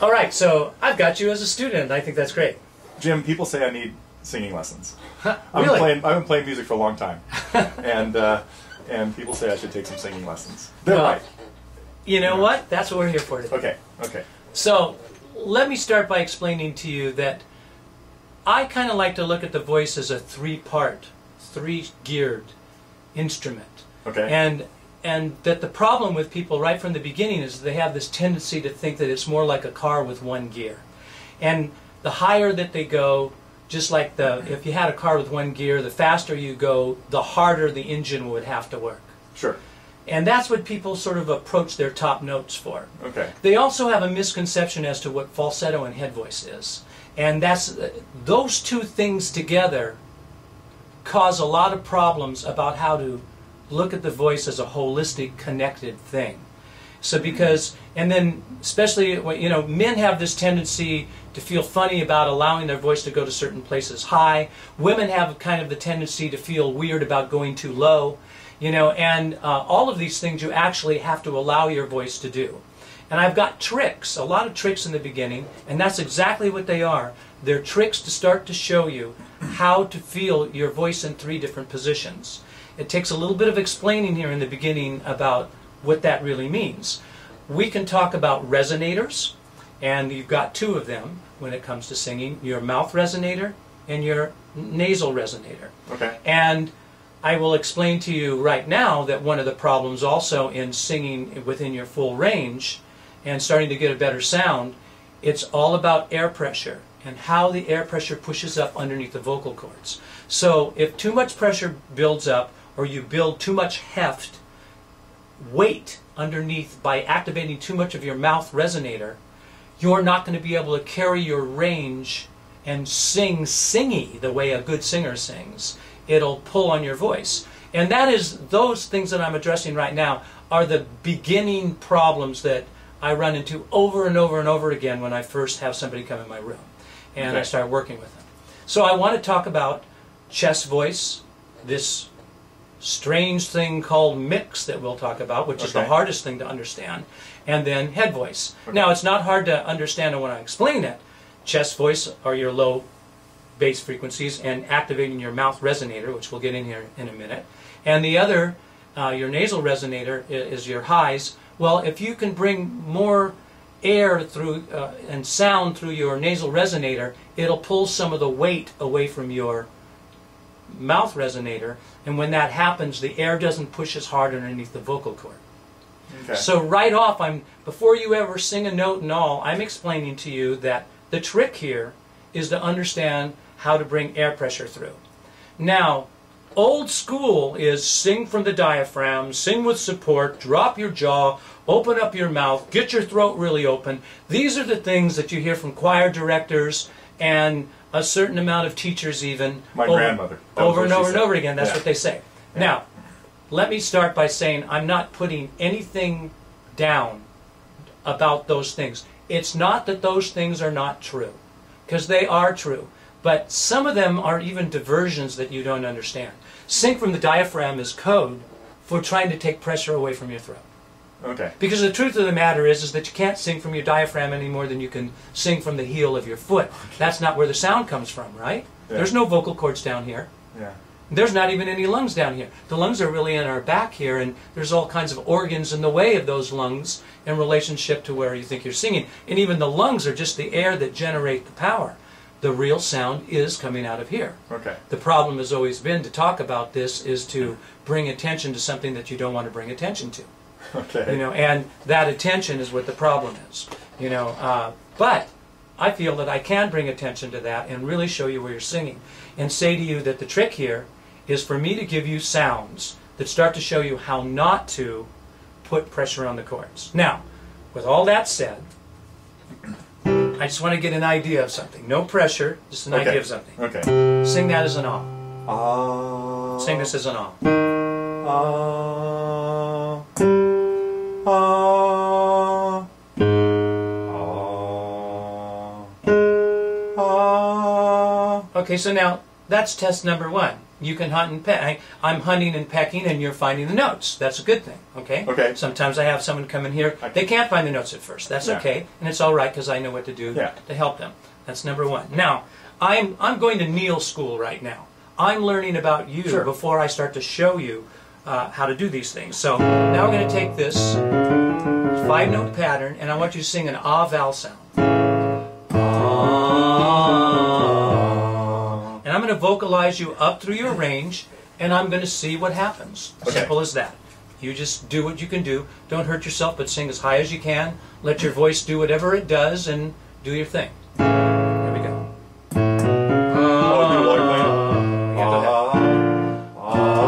All right, so I've got you as a student. I think that's great. Jim, people say I need singing lessons. Really? I've been playing music for a long time, and people say I should take some singing lessons. They're Well, right. You know what? That's what we're here for today. Okay. Okay. So let me start by explaining to you that I kind of like to look at the voice as a three-part, three-geared instrument. Okay. And that the problem with people right from the beginning is they have this tendency to think that it's more like a car with one gear. And the higher that they go, just like if you had a car with one gear, the faster you go, the harder the engine would have to work. Sure. And that's what people sort of approach their top notes for. Okay. They also have a misconception as to what falsetto and head voice is. And those two things together cause a lot of problems about how to look at the voice as a holistic, connected thing. So and then especially when, men have this tendency to feel funny about allowing their voice to go to certain places high. Women have kind of the tendency to feel weird about going too low. And all of these things you actually have to allow your voice to do. And I've got tricks, a lot of tricks in the beginning, and that's exactly what they are. They're tricks to start to show you how to feel your voice in three different positions. It takes a little bit of explaining here in the beginning about what that really means. We can talk about resonators, and you've got two of them when it comes to singing, your mouth resonator and your nasal resonator. Okay. And I will explain to you right now that one of the problems also in singing within your full range and starting to get a better sound, it's all about air pressure and how the air pressure pushes up underneath the vocal cords. So if too much pressure builds up or you build too much heft, weight underneath by activating too much of your mouth resonator, you're not going to be able to carry your range and sing singy the way a good singer sings. It'll pull on your voice. And those things that I'm addressing right now are the beginning problems that I run into over and over and over again when I first have somebody come in my room and I start working with them. So I want to talk about chest voice, this strange thing called mix that we'll talk about, which is the hardest thing to understand, and then head voice. Now, it's not hard to understand when I explain it. Chest voice are your low bass frequencies and activating your mouth resonator, which we'll get in here in a minute. And the other, your nasal resonator, is your highs. Well, if you can bring more air through and sound through your nasal resonator, it'll pull some of the weight away from your mouth resonator, and when that happens, the air doesn't push as hard underneath the vocal cord. Okay. So right off, before you ever sing a note and all, I'm explaining to you that the trick here is to understand how to bring air pressure through. Now, old school is sing from the diaphragm, sing with support, drop your jaw, open up your mouth, get your throat really open. These are the things that you hear from choir directors and a certain amount of teachers even. My grandmother. Over and over and over again, that's Yeah. what they say. Yeah. Now, let me start by saying I'm not putting anything down about those things. It's not that those things are not true, because they are true. But some of them are even diversions that you don't understand. Sing from the diaphragm is code for trying to take pressure away from your throat. Okay. Because the truth of the matter is that you can't sing from your diaphragm any more than you can sing from the heel of your foot. That's not where the sound comes from, right? Yeah. There's no vocal cords down here. Yeah. There's not even any lungs down here. The lungs are really in our back here, and there's all kinds of organs in the way of those lungs in relationship to where you think you're singing. And even the lungs are just the air that generate the power. The real sound is coming out of here. Okay. The problem has always been to talk about this is to bring attention to something that you don't want to bring attention to. Okay. And that attention is what the problem is. But I feel that I can bring attention to that and really show you where you're singing and say to you that the trick here is for me to give you sounds that start to show you how not to put pressure on the chords. Now, with all that said, I just want to get an idea of something. No pressure, just an idea of something. Okay. Sing that as an ah. Sing this as an ah. Okay, so now that's test number one. You can hunt and peck. I'm hunting and pecking, and you're finding the notes. That's a good thing, okay? Okay. Sometimes I have someone come in here, they can't find the notes at first. That's Yeah. okay, and it's all right because I know what to do Yeah. to help them. That's number one. Now, I'm going to Neil school right now. I'm learning about you Sure. before I start to show you how to do these things. So now we're going to take this 5-note pattern, and I want you to sing an ah vowel sound. And I'm going to vocalize you up through your range, and I'm going to see what happens. Okay. Simple as that. You just do what you can do. Don't hurt yourself, but sing as high as you can. Let your voice do whatever it does, and do your thing. Here we go. Oh, do water playing? Yeah, go ahead.